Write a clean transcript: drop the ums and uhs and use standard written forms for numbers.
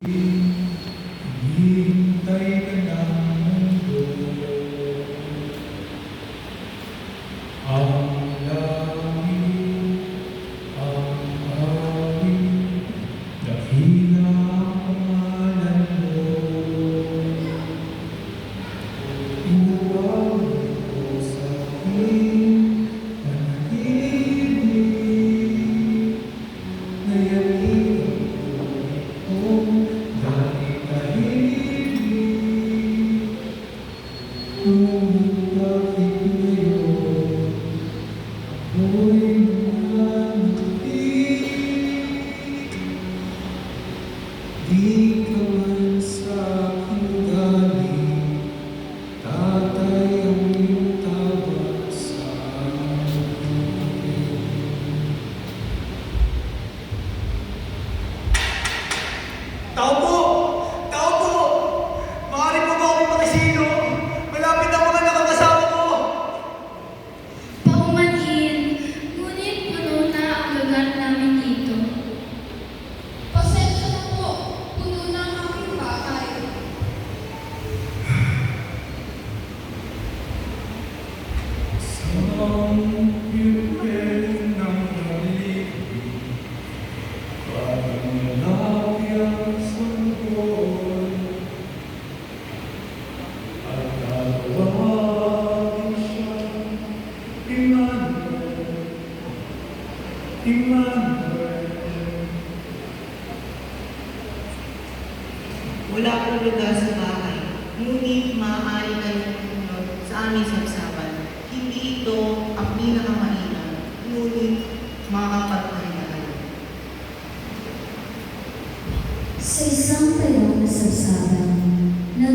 Hintay ka ng mundo, ang langit, ang hangin, dakila ang pangalan mo. Inuwag mo sa aking panaginip, nayanig ang dahil tahimik, ngunit bakit ngayon ako'y nananapit? Di ka man sa akin galing, Tatay ang iyong tawag sa akin. Tao po! Tao po! Maaari po ba kami makisino? Malapit ang mga nakakasama ko! Paumanhin, ngunit puno na ang lugar namin dito. Pasensya na po, puno na ang aking bahay. Sa piling ng daligdig, parang lalaki ang sanggol, at tatawagin siyang Emmanuel, Emmanuel. Wala po lugar sa bahay, ngunit maaari kayong pumunod sa aming sabsaban. Hindi ito ang pinakamainam, ngunit makakapagpahingahan. Sa isang tayong nasabsaban, nang